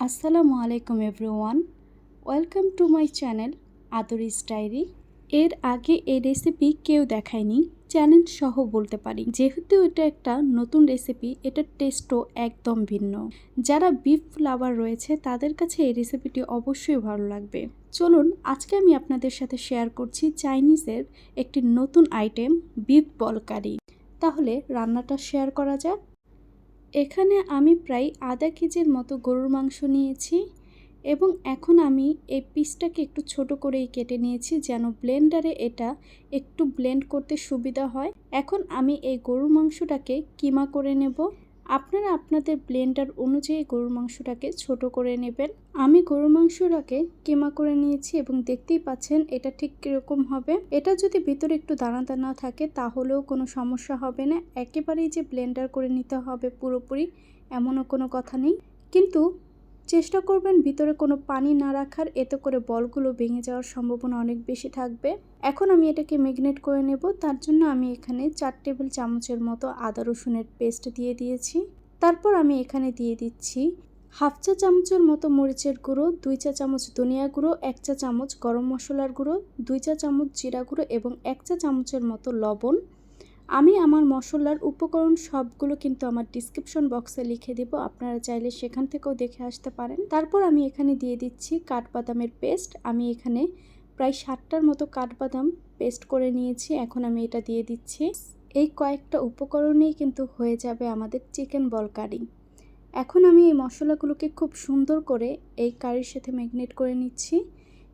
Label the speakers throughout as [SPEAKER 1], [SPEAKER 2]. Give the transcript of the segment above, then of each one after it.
[SPEAKER 1] আসসালামু আলাইকুম everyone, welcome to my channel Adris diary. এর আগে এই রেসিপি কেউ দেখায়নি, চ্যালেঞ্জ সহ বলতে পারি। যেহেতু এটা একটা নতুন রেসিপি, এটার টেস্টও একদম ভিন্ন। যারা বিফ লাভার রয়েছে তাদের কাছে এই রেসিপিটি অবশ্যই ভালো লাগবে। চলুন আজকে আমি আপনাদের সাথে শেয়ার করছি চাইনিজের একটি নতুন আইটেম, বিফ বল কারি। তাহলে রান্নাটা শেয়ার করা যাক। এখানে আমি প্রায় আধা কেজির মতো গরুর মাংস নিয়েছি এবং এখন আমি এই পিসটাকে একটু ছোট করেই কেটে নিয়েছি যেন ব্লেন্ডারে এটা একটু ব্লেন্ড করতে সুবিধা হয়। এখন আমি এই গরুর মাংসটাকে কিমা করে নেব। আপনারা আপনাদের ব্লেন্ডার অনুযায়ী গরুর মাংসটাকে ছোট করে নেবেন। আমি গরুর মাংসটাকে কিমা করে নিয়েছি এবং দেখতেই পাচ্ছেন এটা ঠিক কীরকম হবে। এটা যদি ভিতরে একটু দানা দানা থাকে তাহলেও কোনো সমস্যা হবে না। একেবারেই যে ব্লেন্ডার করে নিতে হবে পুরোপুরি এমনও কোনো কথা নেই, কিন্তু চেষ্টা করবেন ভিতরে কোনো পানি না রাখার, এতে করে বলগুলো ভেঙে যাওয়ার সম্ভাবনা অনেক বেশি থাকবে। এখন আমি এটাকে ম্যারিনেট করে নেব। তার জন্য আমি এখানে 4 টেবিল চামচের মতো আদা রসুনের পেস্ট দিয়ে দিয়েছি। তারপর আমি এখানে দিয়ে দিচ্ছি হাফ চা চামচের মতো মরিচের গুঁড়ো, 2 চা চামচ ধনিয়া গুঁড়ো, 1 চা চামচ গরম মশলার গুঁড়ো, 2 চা চামচ জিরা গুঁড়ো এবং 1 চা চামচের মতো লবণ। আমি আমার মশলার উপকরণ সবগুলো কিন্তু আমার ডিসক্রিপশন বক্সে লিখে দেব, আপনারা চাইলে সেখান থেকেও দেখে আসতে পারেন। তারপর আমি এখানে দিয়ে দিচ্ছি কাঠবাদামের পেস্ট। আমি এখানে প্রায় 60টার মতো কাঠবাদাম পেস্ট করে নিয়েছি। এখন আমি এটা দিয়ে দিচ্ছি। এই কয়েকটা উপকরণেই কিন্তু হয়ে যাবে আমাদের চিকেন বল কারি। এখন আমি এই মশলাগুলোকে খুব সুন্দর করে এই কারির সাথে ম্যারিনেট করে নিচ্ছি।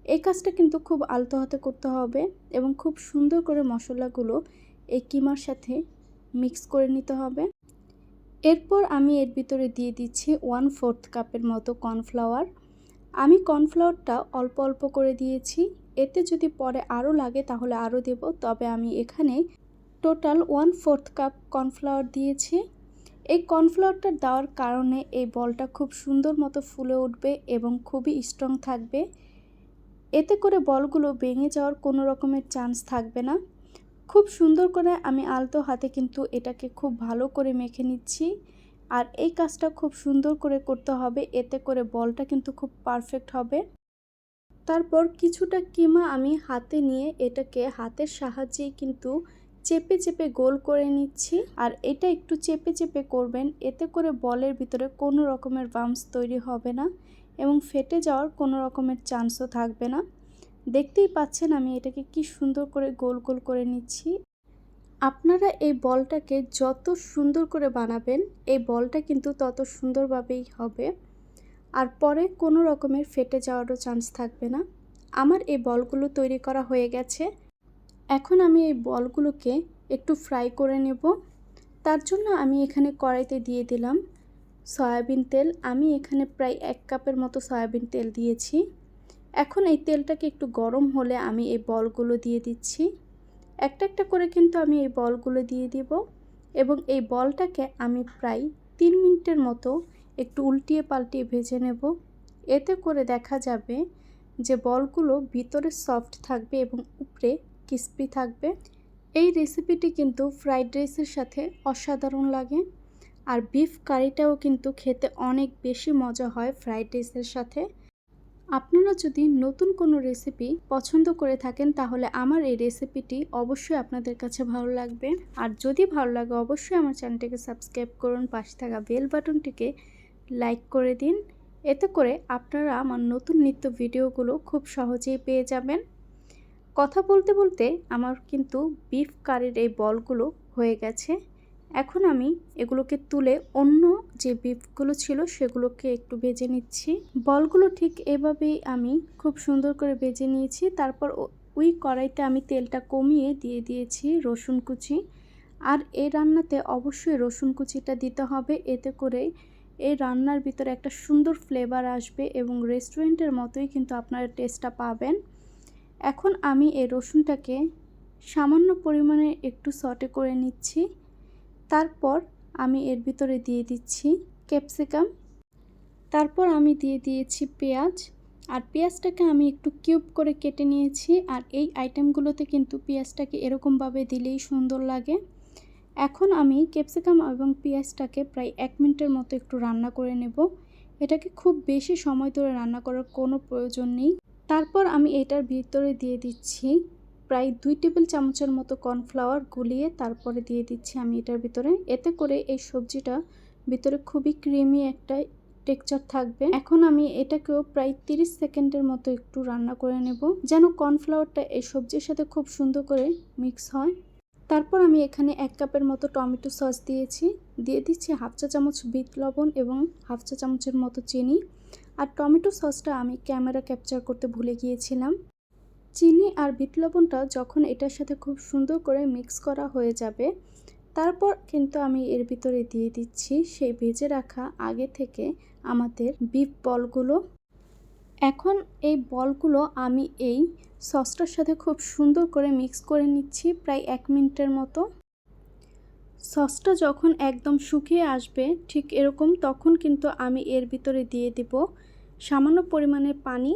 [SPEAKER 1] এই কাজটা কিন্তু খুব আলতো হাতে করতে হবে এবং খুব সুন্দর করে মশলাগুলো এই কিমার সাথে মিক্স করে নিতে হবে। এরপর আমি এর ভিতরে দিয়ে দিচ্ছি 1/4 কাপের মতো কর্নফ্লাওয়ার। আমি কর্নফ্লাওয়ারটা অল্প অল্প করে দিয়েছি, এতে যদি পরে আরও লাগে তাহলে আরও দেব, তবে আমি এখানে টোটাল 1/4 কাপ কর্নফ্লাওয়ার দিয়েছি। এই কর্নফ্লাওয়ারটা দেওয়ার কারণে এই বলটা খুব সুন্দর মতো ফুলে উঠবে এবং খুবই স্ট্রং থাকবে। এতে করে বলগুলো ভেঙে যাওয়ার কোনো রকমের চান্স থাকবে না। খুব সুন্দর করে আমি আলতো হাতে কিন্তু এটাকে খুব ভালো করে মেখে নিচ্ছি। আর এই কাজটা খুব সুন্দর করে করতে হবে, এতে করে বলটা কিন্তু খুব পারফেক্ট হবে। তারপর কিছুটা কিমা আমি হাতে নিয়ে এটাকে হাতের সাহায্যেই কিন্তু চেপে চেপে গোল করে নিচ্ছি। আর এটা একটু চেপে চেপে করবেন, এতে করে বলের ভিতরে কোনো রকমের বাম্পস তৈরি হবে না এবং ফেটে যাওয়ার কোনো রকমের চান্সও থাকবে না। দেখতেই পাচ্ছেন আমি এটাকে কি সুন্দর করে গোল গোল করে নিচ্ছি। আপনারা এই বলটাকে যত সুন্দর করে বানাবেন এই বলটা কিন্তু তত সুন্দরভাবেই হবে আর পরে কোনো রকমের ফেটে যাওয়ারও চান্স থাকবে না। আমার এই বলগুলো তৈরি করা হয়ে গেছে। এখন আমি এই বলগুলোকে একটু ফ্রাই করে নেব। তার জন্য আমি এখানে কড়াইতে দিয়ে দিলাম সয়াবিন তেল। আমি এখানে প্রায় 1 কাপের মতো সয়াবিন তেল দিয়েছি। এখন এই তেলটাকে একটু গরম হলে আমি এই বলগুলো দিয়ে দিচ্ছি। একটা একটা করে কিন্তু আমি এই বলগুলো দিয়ে দিব এবং এই বলটাকে আমি প্রায় 3 মিনিটের মতো একটু উল্টিয়ে পাল্টিয়ে ভেজে নেব। এতে করে দেখা যাবে যে বলগুলো ভিতরে সফট থাকবে এবং উপরে ক্রিস্পি থাকবে। এই রেসিপিটি কিন্তু ফ্রাইড রাইসের সাথে অসাধারণ লাগে আর বিফ কারিটাও কিন্তু খেতে অনেক বেশি মজা হয় ফ্রাইড রাইসের সাথে। আপনারা যদি নতুন কোনো রেসিপি পছন্দ করে থাকেন তাহলে আমার এই রেসিপিটি অবশ্যই আপনাদের কাছে ভালো লাগবে। আর যদি ভালো লাগে অবশ্যই আমার চ্যানেলটিকে সাবস্ক্রাইব করুন, পাশে থাকা বেল বাটনটিকে লাইক করে দিন। এতে করে আপনারা আমার নতুন নিত্য ভিডিওগুলো খুব সহজেই পেয়ে যাবেন। কথা বলতে বলতে আমার কিন্তু বিফ কারির এই বলগুলো হয়ে গেছে। এখন আমি এগুলোকে তুলে অন্য যে বিফগুলো ছিল সেগুলোকে একটু ভেজে নিচ্ছি। বলগুলো ঠিক এভাবেই আমি খুব সুন্দর করে ভেজে নিয়েছি। তারপর ওই কড়াইতে আমি তেলটা কমিয়ে দিয়ে দিয়েছি রসুন কুচি। আর এই রান্নাতে অবশ্যই রসুন কুচিটা দিতে হবে, এতে করে এই রান্নার ভিতরে একটা সুন্দর ফ্লেভার আসবে এবং রেস্টুরেন্টের মতোই কিন্তু আপনারা টেস্টটা পাবেন। এখন আমি এই রসুনটাকে সামান্য পরিমাণে একটু সটে করে নিচ্ছি। তারপর আমি এর ভিতরে দিয়ে দিচ্ছি ক্যাপসিকাম। তারপর আমি দিয়ে দিয়েছি পেঁয়াজ। আর পেঁয়াজটাকে আমি একটু কিউব করে কেটে নিয়েছি। আর এই আইটেমগুলোতে কিন্তু পেঁয়াজটাকে এরকমভাবে দিলেই সুন্দর লাগে। এখন আমি ক্যাপসিকাম এবং পেঁয়াজটাকে প্রায় 1 মিনিটের মতো একটু রান্না করে নেব। এটাকে খুব বেশি সময় ধরে রান্না করার কোনো প্রয়োজন নেই। তারপর আমি এটার ভিতরে দিয়ে দিচ্ছি প্রায় 2 টেবিল চামচের মতো কর্নফ্লাওয়ার গুলিয়ে তারপরে দিয়ে দিচ্ছি আমি এটার ভিতরে। এতে করে এই সবজিটা ভিতরে খুবই ক্রিমি একটা টেক্সচার থাকবে। এখন আমি এটাকেও প্রায় 30 সেকেন্ডের মতো একটু রান্না করে নেব, যেন কর্নফ্লাওয়ারটা এই সবজির সাথে খুব সুন্দর করে মিক্স হয়। তারপর আমি এখানে 1 কাপের মতো টমেটো সস দিয়েছি, দিয়ে দিচ্ছি হাফ চা চামচ বিট লবণ এবং হাফ চা চামচের মতো চিনি। আর টমেটো সসটা আমি ক্যামেরা ক্যাপচার করতে ভুলে গিয়েছিলাম। চিনি আর বিট লবণটা যখন এটার সাথে খুব সুন্দর করে মিক্স করা হয়ে যাবে, তারপর কিন্তু আমি এর ভিতরে দিয়ে দিচ্ছি সেই ভেজে রাখা আগে থেকে আমাদের বিফ বলগুলো। এখন এই বলগুলো আমি এই সসটার সাথে খুব সুন্দর করে মিক্স করে নিচ্ছি প্রায় 1 মিনিটের মতো। সসটা যখন একদম শুকিয়ে আসবে ঠিক এরকম, তখন কিন্তু আমি এর ভিতরে দিয়ে দেব সামান্য পরিমাণে পানি।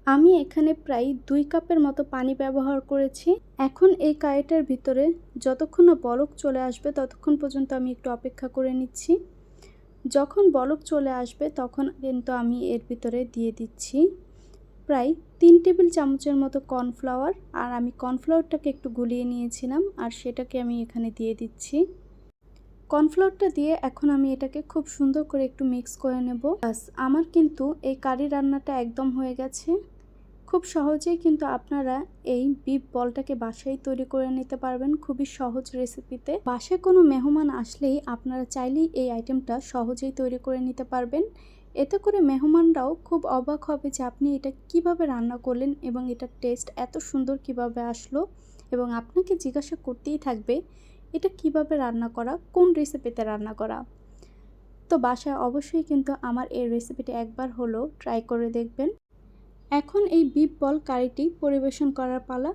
[SPEAKER 1] আমি এখানে প্রায় 2 কাপের মতো পানি ব্যবহার করেছি। এখন এই কারিটার ভিতরে যতক্ষণ না বলক চলে আসবে ততক্ষণ পর্যন্ত আমি একটু অপেক্ষা করে নিচ্ছি। যখন বলক চলে আসবে তখন কিন্তু আমি এর ভিতরে দিয়ে দিচ্ছি প্রায় 3 টেবিল চামচের মতো কর্নফ্লাওয়ার। আর আমি কর্নফ্লাওয়ারটাকে একটু গুলিয়ে নিয়েছিলাম আর সেটাকে আমি এখানে দিয়ে দিচ্ছি। কর্নফ্লাওয়ারটা দিয়ে এখন আমি এটাকে খুব সুন্দর করে একটু মিক্স করে নেব। বাস, আমার কিন্তু এই কারি রান্নাটা একদম হয়ে গেছে। খুব সহজেই কিন্তু আপনারা এই বিফ বলটাকে বাসায় তৈরি করে নিতে পারবেন, খুবই সহজ রেসিপিতে। বাসায় কোনো মেহমান আসলেই আপনারা চাইলেই এই আইটেমটা সহজেই তৈরি করে নিতে পারবেন। এতে করে মেহমানরাও খুব অবাক হবে যে আপনি এটা কিভাবে রান্না করলেন এবং এটার টেস্ট এত সুন্দর কিভাবে আসলো, এবং আপনাকে জিজ্ঞাসা করতেই থাকবে এটা কিভাবে রান্না করা, কোন রেসিপিতে রান্না করা। তো বাসায় অবশ্যই কিন্তু আমার এই রেসিপিটি একবার হলেও ট্রাই করে দেখবেন। এখন এই বিফ বল কারিটি পরিবেশন করার পালা।